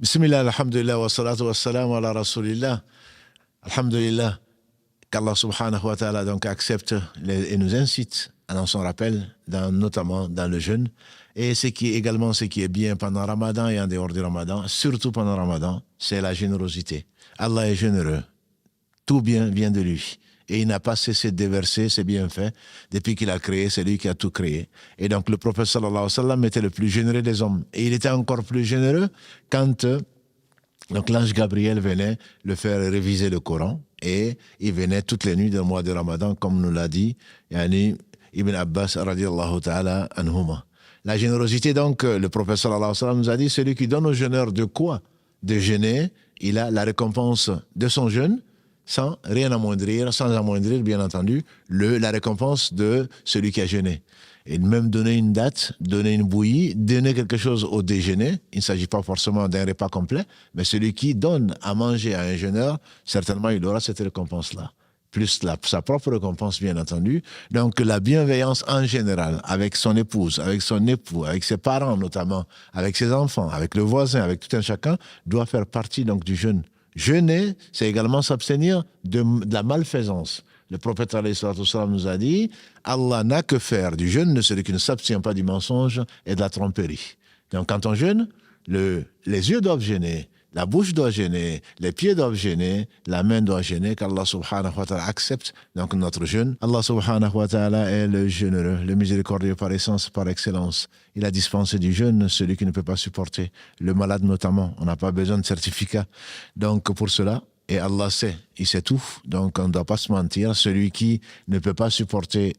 Bismillah, alhamdulillah, wa salatu wa salam ala rasulillah. Alhamdulillah, qu'Allah subhanahu wa ta'ala donc accepte et nous incite à s'en rappel, notamment dans le jeûne. Et ce qui est bien pendant Ramadan et en dehors du Ramadan, surtout pendant Ramadan, c'est la générosité. Allah est généreux. Tout bien vient de lui. Et il n'a pas cessé de déverser ses bienfaits depuis qu'il a créé, c'est lui qui a tout créé. Et donc le prophète sallallahu alayhi wa sallam était le plus généreux des hommes. Et il était encore plus généreux quand donc l'ange Gabriel venait le faire réviser le Coran. Et il venait toutes les nuits du mois de Ramadan, comme nous l'a dit Ibn Abbas radiallahu ta'ala anhuma. La générosité, donc, le prophète sallallahu alayhi wa sallam nous a dit, celui qui donne au jeûneur de quoi de jeûner, il a la récompense de son jeûne, sans rien amoindrir, sans amoindrir, bien entendu, la récompense de celui qui a jeûné. Et même donner une date, donner une bouillie, donner quelque chose au déjeuner, il ne s'agit pas forcément d'un repas complet, mais celui qui donne à manger à un jeûneur, certainement il aura cette récompense-là. Plus sa propre récompense, bien entendu. Donc la bienveillance en général, avec son épouse, avec son époux, avec ses parents notamment, avec ses enfants, avec le voisin, avec tout un chacun, doit faire partie donc du jeûne. Jeûner, c'est également s'abstenir de la malfaisance. Le prophète alayhi salatu wassalam nous a dit, Allah n'a que faire du jeûne de celui qui ne s'abstient pas du mensonge et de la tromperie. Donc quand on jeûne, les yeux doivent jeûner, la bouche doit jeûner, les pieds doivent jeûner, la main doit jeûner, qu'Allah subhanahu wa ta'ala accepte donc notre jeûne. Allah subhanahu wa ta'ala est le jeûneux, le miséricordieux par essence, par excellence. Il a dispensé du jeûne celui qui ne peut pas supporter, le malade notamment. On n'a pas besoin de certificat. Donc pour cela, et Allah sait, il sait tout, donc on ne doit pas se mentir. Celui qui ne peut pas supporter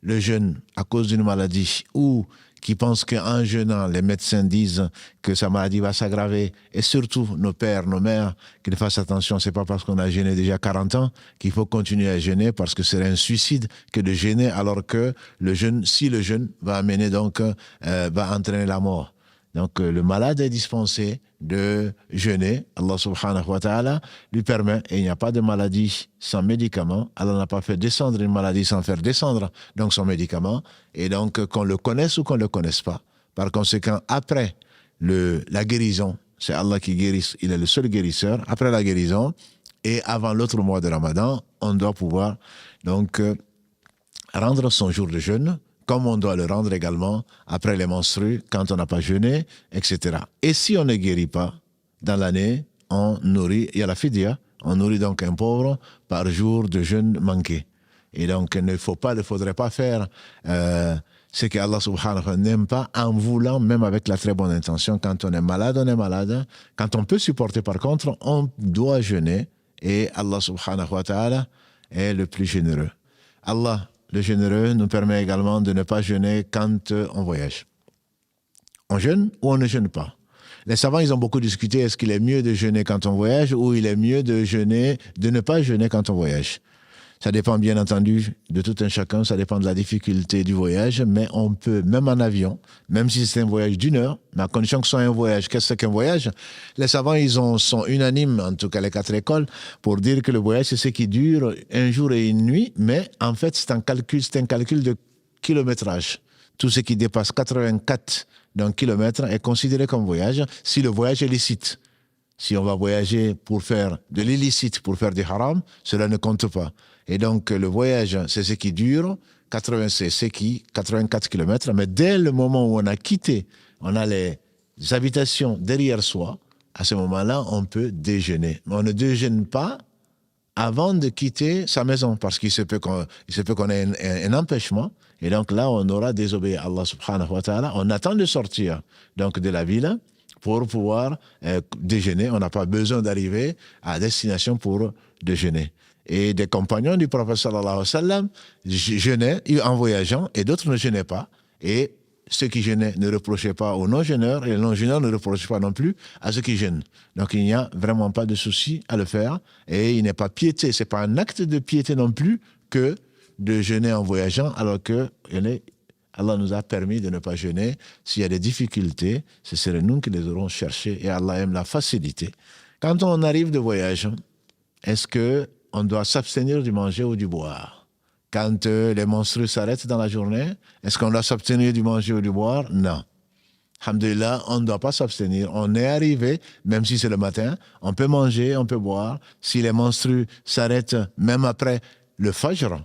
le jeûne à cause d'une maladie ou qui pense qu'en jeûnant, les médecins disent que sa maladie va s'aggraver, et surtout nos pères, nos mères, qu'ils fassent attention, c'est pas parce qu'on a jeûné déjà 40 ans qu'il faut continuer à jeûner, parce que c'est un suicide que de jeûner, alors que le jeûne, si le jeûne va amener donc, va entraîner la mort. Donc le malade est dispensé de jeûner. Allah subhanahu wa ta'ala lui permet, et il n'y a pas de maladie sans médicament. Allah n'a pas fait descendre une maladie sans faire descendre donc son médicament. Et donc qu'on le connaisse ou qu'on ne le connaisse pas. Par conséquent, après la guérison, c'est Allah qui guérit, il est le seul guérisseur. Après la guérison et avant l'autre mois de Ramadan, on doit pouvoir donc rendre son jour de jeûne, comme on doit le rendre également après les menstrues, quand on n'a pas jeûné, etc. Et si on ne guérit pas, dans l'année, on nourrit, il y a la fidya, on nourrit donc un pauvre par jour de jeûne manqué. Et donc, il ne faudrait pas faire ce que Allah subhanahu wa ta'ala n'aime pas, en voulant, même avec la très bonne intention. Quand on est malade, on est malade. Quand on peut supporter, par contre, on doit jeûner. Et Allah subhanahu wa ta'ala est le plus généreux. Allah, le généreux, nous permet également de ne pas jeûner quand on voyage. On jeûne ou on ne jeûne pas. Les savants, ils ont beaucoup discuté, est-ce qu'il est mieux de jeûner quand on voyage ou il est mieux de ne pas jeûner quand on voyage. Ça dépend bien entendu de tout un chacun, ça dépend de la difficulté du voyage, mais on peut, même en avion, même si c'est un voyage d'1 heure, mais à condition que ce soit un voyage, qu'est-ce qu'un voyage? Les savants, sont unanimes, en tout cas les 4 écoles, pour dire que le voyage, c'est ce qui dure 1 jour et 1 nuit, mais en fait, c'est un calcul de kilométrage. Tout ce qui dépasse 84 d'un kilomètre est considéré comme voyage, si le voyage est licite. Si on va voyager pour faire de l'illicite, pour faire du haram, cela ne compte pas. Et donc, le voyage, c'est ce qui dure, 84 km, mais dès le moment où on a quitté, on a les habitations derrière soi, à ce moment-là, on peut déjeuner. Mais on ne déjeune pas avant de quitter sa maison, parce qu'il se peut qu'on ait un empêchement, et donc là, on aura désobéi à Allah subhanahu wa ta'ala. On attend de sortir donc de la ville pour pouvoir déjeuner. On n'a pas besoin d'arriver à destination pour déjeuner. Et des compagnons du prophète sallallahu alayhi wa sallam jeûnaient en voyageant et d'autres ne jeûnaient pas. Et ceux qui jeûnaient ne reprochaient pas aux non-jeûneurs et les non-jeûneurs ne reprochaient pas non plus à ceux qui jeûnent. Donc il n'y a vraiment pas de souci à le faire et il n'est pas piété. Ce n'est pas un acte de piété non plus que de jeûner en voyageant, alors que Allah nous a permis de ne pas jeûner. S'il y a des difficultés, ce serait nous qui les aurons cherchées et Allah aime la facilité. Quand on arrive de voyage, est-ce qu'on doit s'abstenir du manger ou du boire? Quand les menstrues s'arrêtent dans la journée, est-ce qu'on doit s'abstenir du manger ou du boire? Non. Alhamdulillah, on ne doit pas s'abstenir. On est arrivé, même si c'est le matin, on peut manger, on peut boire. Si les menstrues s'arrêtent même après le Fajr,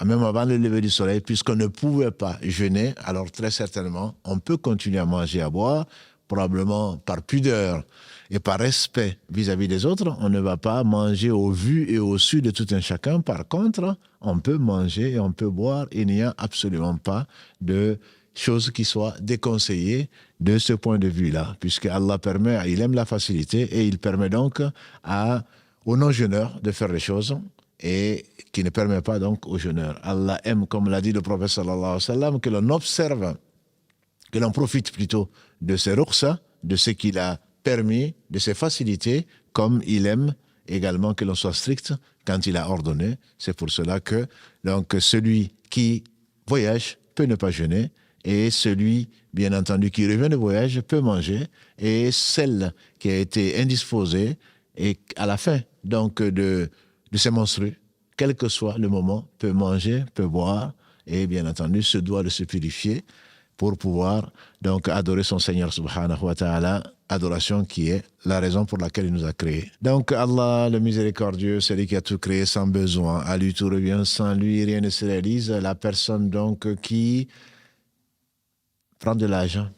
même avant le lever du soleil, puisqu'on ne pouvait pas jeûner, alors très certainement, on peut continuer à manger, à boire, probablement par pudeur et par respect vis-à-vis des autres. On ne va pas manger au vu et au su de tout un chacun. Par contre, on peut manger et on peut boire. Il n'y a absolument pas de choses qui soient déconseillées de ce point de vue-là, puisque Allah permet, il aime la facilité et il permet donc aux non-jeûneurs de faire les choses et qui ne permet pas donc aux jeûneurs. Allah aime, comme l'a dit le prophète sallallahu alayhi wa sallam, que l'on observe, que l'on profite plutôt de ses rukhsa, de ce qu'il a permis, de ses facilités, comme il aime également que l'on soit strict quand il a ordonné. C'est pour cela que donc, celui qui voyage peut ne pas jeûner, et celui, bien entendu, qui revient de voyage peut manger, et celle qui a été indisposée, et à la fin donc de ses menstrues, quel que soit le moment, peut manger, peut boire, et bien entendu se doit de se purifier pour pouvoir donc adorer son Seigneur subhanahu wa ta'ala, adoration qui est la raison pour laquelle il nous a créés. Donc Allah, le miséricordieux, celui qui a tout créé sans besoin, à lui tout revient, sans lui rien ne se réalise, la personne donc qui prend de l'argent,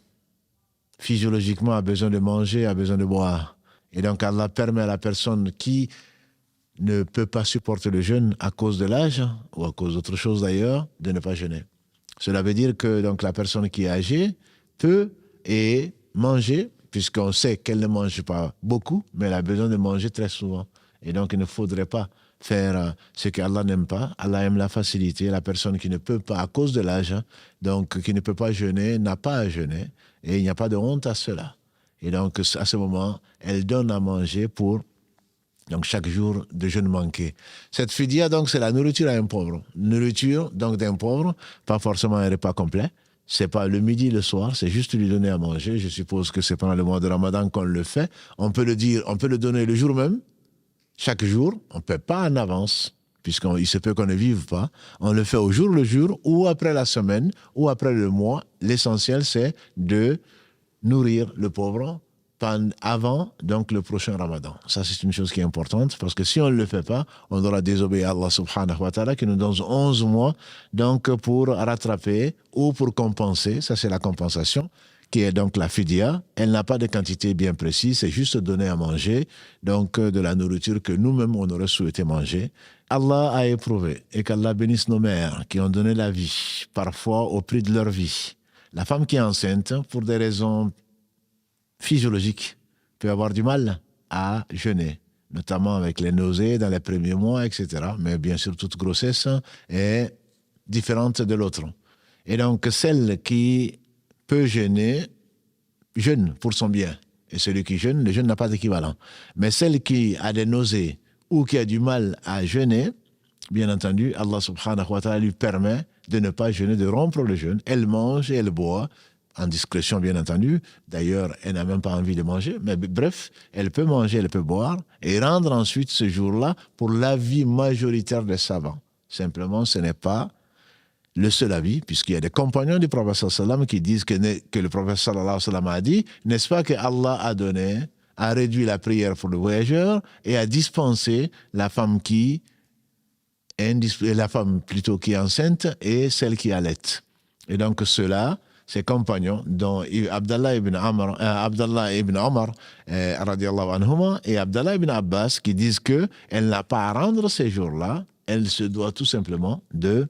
physiologiquement a besoin de manger, a besoin de boire. Et donc Allah permet à la personne qui ne peut pas supporter le jeûne à cause de l'âge, ou à cause d'autre chose d'ailleurs, de ne pas jeûner. Cela veut dire que donc, la personne qui est âgée peut et manger, puisqu'on sait qu'elle ne mange pas beaucoup, mais elle a besoin de manger très souvent. Et donc il ne faudrait pas faire ce qu'Allah n'aime pas. Allah aime la facilité. La personne qui ne peut pas, à cause de l'âge, donc qui ne peut pas jeûner, n'a pas à jeûner. Et il n'y a pas de honte à cela. Et donc à ce moment, elle donne à manger pour donc chaque jour de jeûne manqué. Cette fidia, donc, c'est la nourriture à un pauvre. Nourriture, donc, d'un pauvre, pas forcément un repas complet. C'est pas le midi, le soir, c'est juste lui donner à manger. Je suppose que c'est pendant le mois de Ramadan qu'on le fait. On peut le dire, on peut le donner le jour même, chaque jour. On ne peut pas en avance, puisqu'il se peut qu'on ne vive pas. On le fait au jour le jour, ou après la semaine, ou après le mois. L'essentiel, c'est de nourrir le pauvre avant donc le prochain Ramadan. Ça, c'est une chose qui est importante, parce que si on ne le fait pas, on aura désobéi à Allah subhanahu wa ta'ala qui nous donne 11 mois donc pour rattraper ou pour compenser. Ça, c'est la compensation, qui est donc la fidia. Elle n'a pas de quantité bien précise, c'est juste donner à manger, donc de la nourriture que nous-mêmes, on aurait souhaité manger. Allah a éprouvé, et qu'Allah bénisse nos mères qui ont donné la vie, parfois au prix de leur vie. La femme qui est enceinte, pour des raisons physiologique, peut avoir du mal à jeûner, notamment avec les nausées dans les premiers mois, etc. Mais bien sûr, toute grossesse est différente de l'autre. Et donc, celle qui peut jeûner, jeûne pour son bien. Et celui qui jeûne, le jeûne n'a pas d'équivalent. Mais celle qui a des nausées ou qui a du mal à jeûner, bien entendu, Allah subhanahu wa ta'ala lui permet de ne pas jeûner, de rompre le jeûne. Elle mange et elle boit, en discrétion bien entendu. D'ailleurs, elle n'a même pas envie de manger. Mais bref, elle peut manger, elle peut boire et rendre ensuite ce jour-là pour l'avis majoritaire des savants. Simplement, ce n'est pas le seul avis, puisqu'il y a des compagnons du prophète sallallahu alayhi wa sallam qui disent que le prophète sallallahu alayhi wa sallam a dit, n'est-ce pas que Allah a réduit la prière pour le voyageur et a dispensé la femme qui est enceinte et celle qui allait. Et donc ceux-là, ses compagnons, dont Abdallah ibn Omar, radiallahu anhuma, et Abdallah ibn Abbas, qui disent qu'elle n'a pas à rendre ces jours-là, elle se doit tout simplement de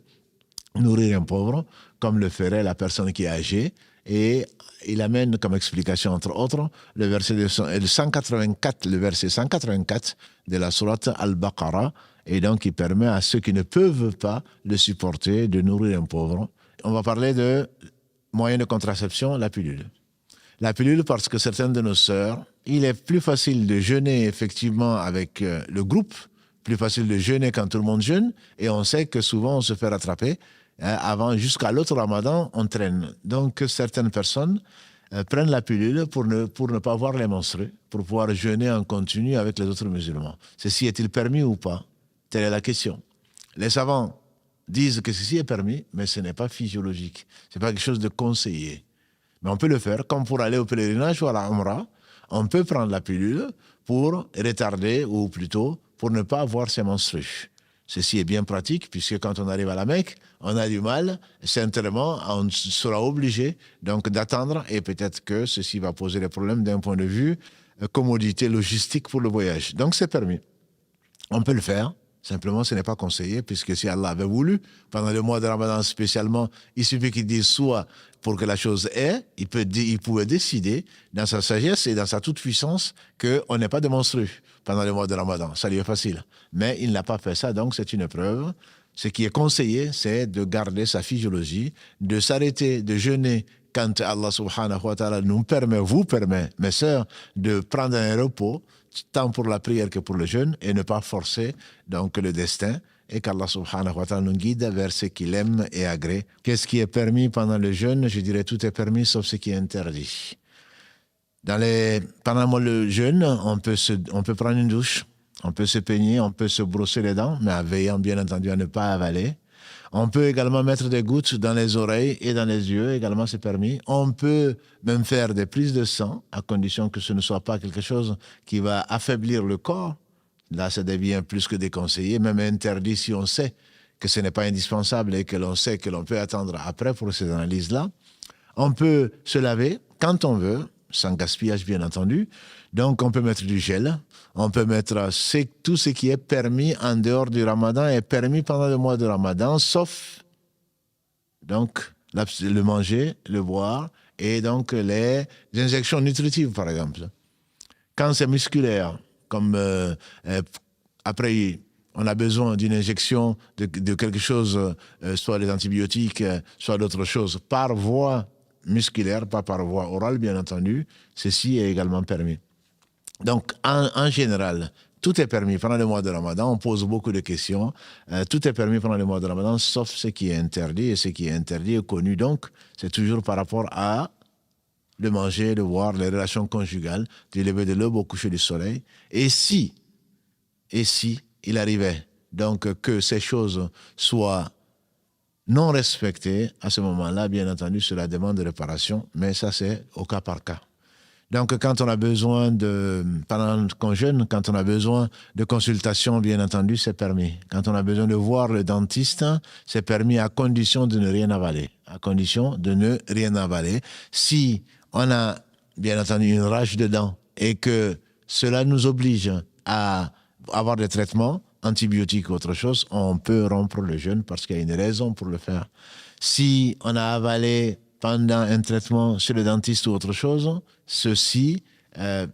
nourrir un pauvre, comme le ferait la personne qui est âgée. Et il amène comme explication, entre autres, le verset 184, le verset 184 de la sourate Al-Baqarah, et donc il permet à ceux qui ne peuvent pas le supporter de nourrir un pauvre. On va parler de moyen de contraception, la pilule. La pilule, parce que certaines de nos sœurs, il est plus facile de jeûner effectivement avec le groupe, plus facile de jeûner quand tout le monde jeûne, et on sait que souvent on se fait rattraper. Avant, jusqu'à l'autre Ramadan, on traîne. Donc certaines personnes prennent la pilule pour ne pas voir les menstrues, pour pouvoir jeûner en continu avec les autres musulmans. Ceci est-il permis ou pas? Telle est la question. Les savants disent que ceci est permis, mais ce n'est pas physiologique. Ce n'est pas quelque chose de conseillé. Mais on peut le faire, comme pour aller au pèlerinage ou à la Umrah, on peut prendre la pilule pour retarder, ou plutôt pour ne pas avoir ses menstrues. Ceci est bien pratique, puisque quand on arrive à la Mecque, on a du mal, certainement, on sera obligé donc d'attendre, et peut-être que ceci va poser des problèmes d'un point de vue commodité logistique pour le voyage. Donc c'est permis. On peut le faire. Simplement, ce n'est pas conseillé, puisque si Allah avait voulu, pendant le mois de Ramadan spécialement, il suffit qu'il dise soit pour que la chose est, il pouvait décider, dans sa sagesse et dans sa toute-puissance, qu'on n'ait pas de menstrues pendant le mois de Ramadan. Ça lui est facile. Mais il n'a pas fait ça, donc c'est une preuve. Ce qui est conseillé, c'est de garder sa physiologie, de s'arrêter, de jeûner quand Allah subhanahu wa ta'ala nous permet, vous permet, mes sœurs, de prendre un repos, tant pour la prière que pour le jeûne, et ne pas forcer donc le destin, et qu'Allah subhanahu wa ta'ala nous guide vers ce qu'il aime et agrée. Qu'est-ce qui est permis pendant le jeûne? Je dirais tout est permis sauf ce qui est interdit. Pendant le jeûne, on peut prendre une douche, on peut se peigner, on peut se brosser les dents, mais en veillant bien entendu à ne pas avaler. On peut également mettre des gouttes dans les oreilles et dans les yeux, également c'est permis. On peut même faire des prises de sang, à condition que ce ne soit pas quelque chose qui va affaiblir le corps. Là, ça devient plus que déconseillé, même interdit si on sait que ce n'est pas indispensable et que l'on sait que l'on peut attendre après pour ces analyses-là. On peut se laver quand on veut, sans gaspillage bien entendu. Donc on peut mettre du gel, on peut mettre tout ce qui est permis en dehors du Ramadan est permis pendant le mois de Ramadan, sauf donc le manger, le boire et donc les injections nutritives par exemple. Quand c'est musculaire, comme après on a besoin d'une injection de quelque chose, soit des antibiotiques, soit d'autres choses, par voie musculaire, pas par voie orale, bien entendu, ceci est également permis. Donc, en général, tout est permis pendant le mois de Ramadan. On pose beaucoup de questions. Tout est permis pendant le mois de Ramadan, sauf ce qui est interdit. Et ce qui est interdit est connu. Donc, c'est toujours par rapport à le manger, le boire, les relations conjugales, du lever de l'aube au coucher du soleil. Et si il arrivait donc que ces choses soient non respectées, à ce moment-là, bien entendu, cela demande de réparation, mais ça, c'est au cas par cas. Donc, quand on a besoin pendant qu'on jeûne, quand on a besoin de consultation, bien entendu, c'est permis. Quand on a besoin de voir le dentiste, c'est permis à condition de ne rien avaler. À condition de ne rien avaler. Si on a, bien entendu, une rage de dents et que cela nous oblige à avoir des traitements, antibiotiques ou autre chose, on peut rompre le jeûne parce qu'il y a une raison pour le faire. Si on a avalé pendant un traitement chez le dentiste ou autre chose, ceci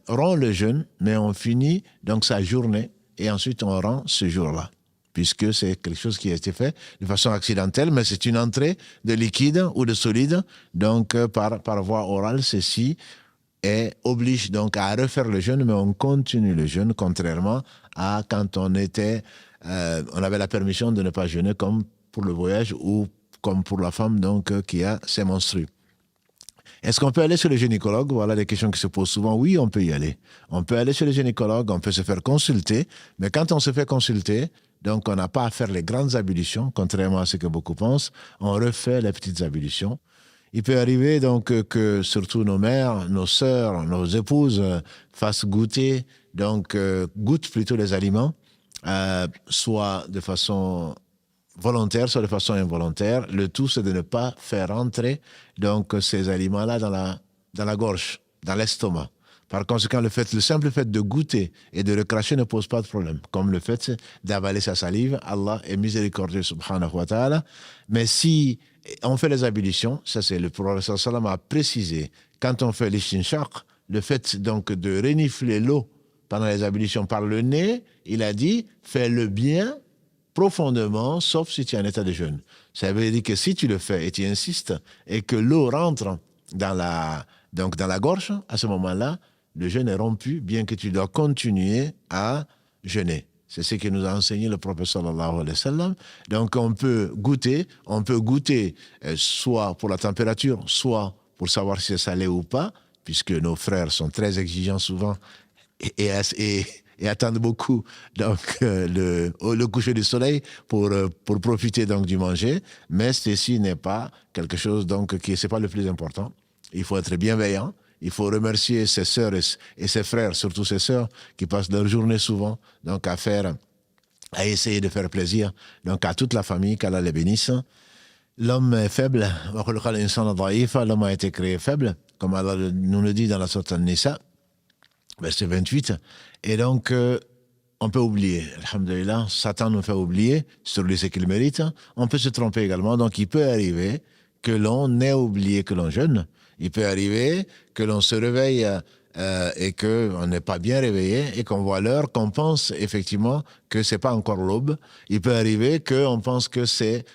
rend le jeûne, mais on finit donc sa journée et ensuite on rend ce jour-là, puisque c'est quelque chose qui a été fait de façon accidentelle, mais c'est une entrée de liquide ou de solide, donc par voie orale, ceci oblige donc à refaire le jeûne, mais on continue le jeûne, contrairement à quand on avait la permission de ne pas jeûner, comme pour le voyage ou comme pour la femme donc qui a ses menstrues. Est-ce qu'on peut aller chez le gynécologue? Voilà des questions qui se posent souvent. Oui, on peut y aller. On peut aller chez le gynécologue, on peut se faire consulter, mais quand on se fait consulter, donc on n'a pas à faire les grandes ablutions, contrairement à ce que beaucoup pensent, on refait les petites ablutions. Il peut arriver donc que surtout nos mères, nos sœurs, nos épouses fassent goûter, donc goûtent plutôt les aliments, soit de façon volontaire, soit de façon involontaire. Le tout, c'est de ne pas faire entrer donc ces aliments-là dans la gorge, dans l'estomac. Par conséquent, le simple fait de goûter et de le cracher ne pose pas de problème, comme le fait d'avaler sa salive. Allah est miséricordieux, subhanahu wa ta'ala. Mais si on fait les ablutions, ça c'est le prophète sallam a précisé, quand on fait l'istinshaq, le fait donc de renifler l'eau pendant les ablutions par le nez, il a dit, fais-le bien, profondément, sauf si tu es en état de jeûne. Ça veut dire que si tu le fais et tu insistes et que l'eau rentre dans la gorge, à ce moment-là, le jeûne est rompu, bien que tu dois continuer à jeûner. C'est ce que nous a enseigné le prophète sallallahu alayhi wa sallam. Donc on peut goûter soit pour la température, soit pour savoir si c'est salé ou pas, puisque nos frères sont très exigeants souvent et attendent beaucoup donc le coucher du soleil pour profiter donc du manger, mais ceci n'est pas quelque chose donc c'est pas le plus important. Il faut être bienveillant. Il faut remercier ses sœurs et ses frères, surtout ses sœurs, qui passent leur journée souvent donc à essayer de faire plaisir donc à toute la famille, qu'Allah les bénisse. L'homme est faible. L'homme a été créé faible, comme Allah nous le dit dans la sourate An-Nisa, verset 28. Et donc, on peut oublier. Alhamdulillah, Satan nous fait oublier sur lui ce qu'il mérite. On peut se tromper également. Donc, il peut arriver que l'on ait oublié que l'on jeûne. Il peut arriver que l'on se réveille et qu'on n'est pas bien réveillé et qu'on voit l'heure, qu'on pense effectivement que c'est pas encore l'aube. Il peut arriver qu'on pense que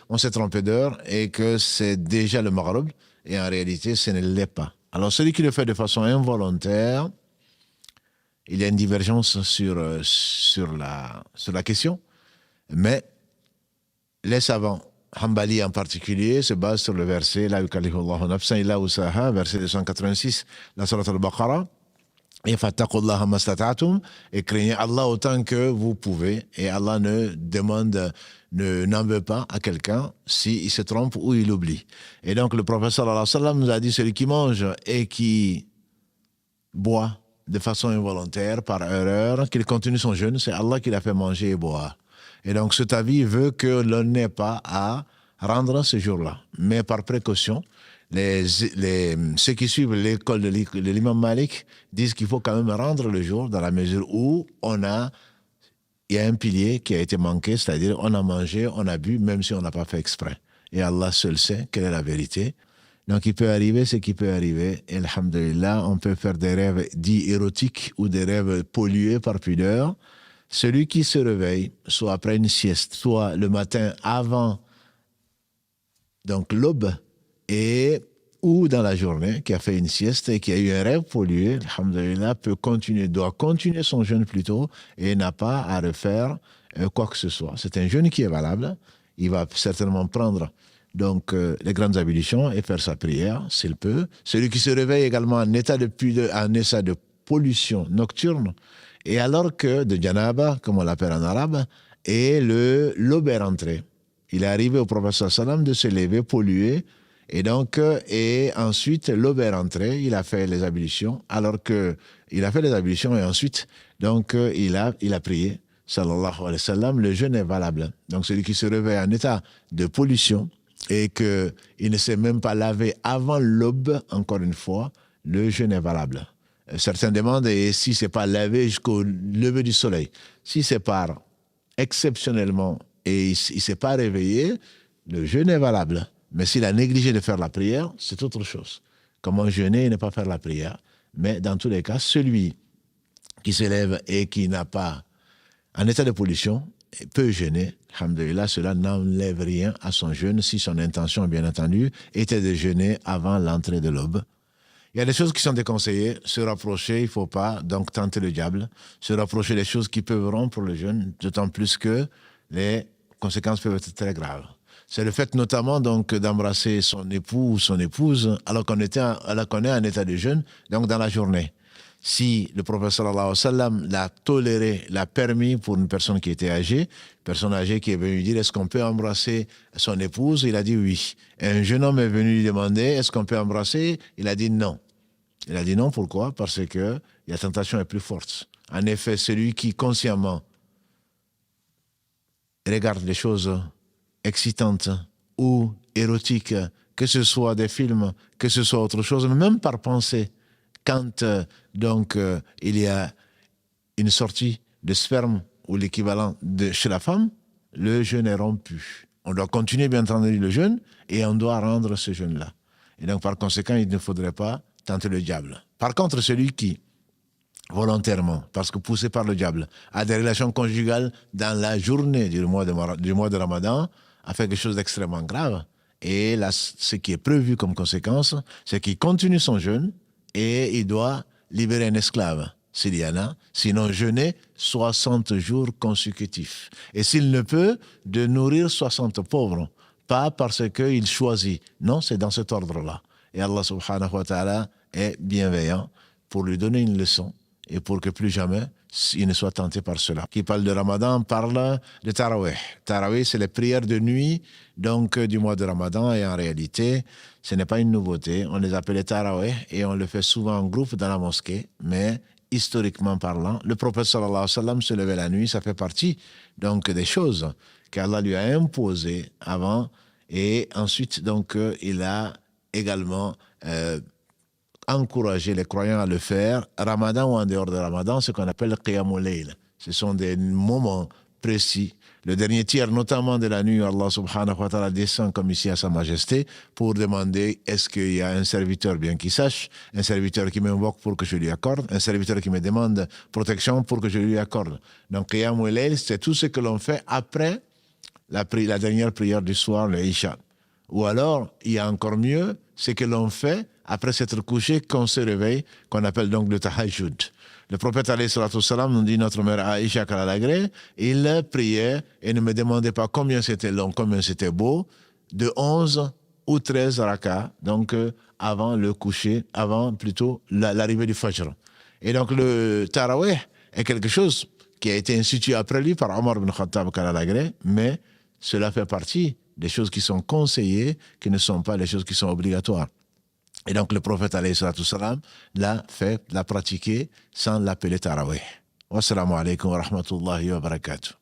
on s'est trompé d'heure et que c'est déjà le maghrib et en réalité ce ne l'est pas. Alors celui qui le fait de façon involontaire, il y a une divergence sur la question, mais les savants, Hanbali en particulier, se basent sur le verset La yukallifu Allahu nafsan illa wusaha, verset 286, la sourate al-Baqarah. Et fattaqullaha mastata'tum, et craignez Allah autant que vous pouvez, et Allah n'en veut pas à quelqu'un s'il se trompe ou il oublie. Et donc le prophète sallallahu alayhi wa sallam nous a dit celui qui mange et qui boit de façon involontaire, par erreur, qu'il continue son jeûne, c'est Allah qui l'a fait manger et boire. Et donc cet avis veut que l'on n'ait pas à rendre ce jour-là, mais par précaution. Ceux qui suivent l'école de l'imam Malik disent qu'il faut quand même rendre le jour dans la mesure où il y a un pilier qui a été manqué, c'est-à-dire on a mangé, on a bu, même si on n'a pas fait exprès. Et Allah seul sait quelle est la vérité. Donc il peut arriver ce qui peut arriver. Et alhamdulillah, on peut faire des rêves dits érotiques ou des rêves pollués par pudeur. Celui qui se réveille, soit après une sieste, soit le matin avant donc l'aube, ou dans la journée, qui a fait une sieste et qui a eu un rêve pollué, alhamdulillah, doit continuer son jeûne plutôt et n'a pas à refaire quoi que ce soit. C'est un jeûne qui est valable. Il va certainement prendre donc les grandes ablutions et faire sa prière, s'il peut. Celui qui se réveille également en état de pollution nocturne, et alors que de janaba, comme on l'appelle en arabe, et l'aube est rentrée. Il est arrivé au prophète sallam de se lever pollué. Et donc, et ensuite, l'aube est rentrée, il a fait les ablutions, il a fait les ablutions et ensuite, donc, il a prié, sallallahu alayhi wa sallam, le jeûne est valable. Donc, celui qui se réveille en état de pollution et qu'il ne s'est même pas lavé avant l'aube, encore une fois, le jeûne est valable. Certains demandent, et si c'est pas lavé jusqu'au lever du soleil, si c'est par exceptionnellement et il s'est pas réveillé, le jeûne est valable. Mais s'il a négligé de faire la prière, c'est autre chose. Comment jeûner et ne pas faire la prière. Mais dans tous les cas, celui qui se lève et qui n'a pas en état de pollution peut jeûner. Alhamdulillah, cela n'enlève rien à son jeûne si son intention, bien entendu, était de jeûner avant l'entrée de l'aube. Il y a des choses qui sont déconseillées. Se rapprocher, il ne faut pas donc tenter le diable. Se rapprocher des choses qui peuvent rompre le jeûne, d'autant plus que les conséquences peuvent être très graves. C'est le fait notamment donc d'embrasser son époux ou son épouse alors qu'on est en état de jeûne, donc dans la journée. Si le prophète sallallahu alayhi wa sallam l'a toléré, l'a permis pour une personne qui était âgée, personne âgée qui est venue dire est-ce qu'on peut embrasser son épouse, il a dit oui. Et un jeune homme est venu lui demander est-ce qu'on peut embrasser, il a dit non. Il a dit non, pourquoi? Parce que la tentation est plus forte. En effet, celui qui consciemment regarde les choses excitantes ou érotiques, que ce soit des films, que ce soit autre chose, même par pensée, quand il y a une sortie de sperme ou l'équivalent chez la femme, le jeûne est rompu. On doit continuer bien entendu le jeûne et on doit rendre ce jeûne-là. Et donc par conséquent, il ne faudrait pas tenter le diable. Par contre, celui qui volontairement, parce que poussé par le diable, a des relations conjugales dans la journée du mois de Ramadan, a fait quelque chose d'extrêmement grave. Et là, ce qui est prévu comme conséquence, c'est qu'il continue son jeûne et il doit libérer un esclave, s'il y en a, sinon jeûner 60 jours consécutifs. Et s'il ne peut, de nourrir 60 pauvres, pas parce qu'il choisit. Non, c'est dans cet ordre-là. Et Allah subhanahu wa ta'ala est bienveillant pour lui donner une leçon et pour que plus jamais il ne soit tenté par cela. Qui parle de Ramadan parle de Tarawih. Tarawih, c'est les prières de nuit donc du mois de Ramadan, et en réalité, ce n'est pas une nouveauté. On les appelle les Tarawih et on le fait souvent en groupe dans la mosquée, mais historiquement parlant, le prophète sallallahu alayhi wa sallam se levait la nuit, ça fait partie donc des choses qu'Allah lui a imposées avant, et ensuite donc il a également encouragé les croyants à le faire, Ramadan ou en dehors de Ramadan, ce qu'on appelle le Qiyamul Layl. Ce sont des moments précis. Le dernier tiers, notamment de la nuit, Allah subhanahu wa ta'ala descend comme ici à Sa Majesté pour demander est-ce qu'il y a un serviteur bien qui sache, un serviteur qui m'invoque pour que je lui accorde, un serviteur qui me demande protection pour que je lui accorde. Donc Qiyamul Layl, c'est tout ce que l'on fait après la dernière prière du soir, le Isha. Ou alors, il y a encore mieux, c'est que l'on fait après s'être couché, qu'on se réveille, qu'on appelle donc le tahajjud. Le prophète alayhi salatu wassalam nous dit, notre mère Aïcha Kalalagré, il priait et ne me demandait pas combien c'était long, combien c'était beau, de 11 ou 13 rakas, donc avant le coucher, avant plutôt l'arrivée du Fajr. Et donc le Tarawih est quelque chose qui a été institué après lui par Omar ibn Khattab Kalalagré, mais cela fait partie des choses qui sont conseillées, qui ne sont pas les choses qui sont obligatoires. Et donc le prophète alayhi salatu wassalam l'a pratiqué sans l'appeler Tarawih. Wassalamu alaikum wa rahmatullahi wa barakatuh.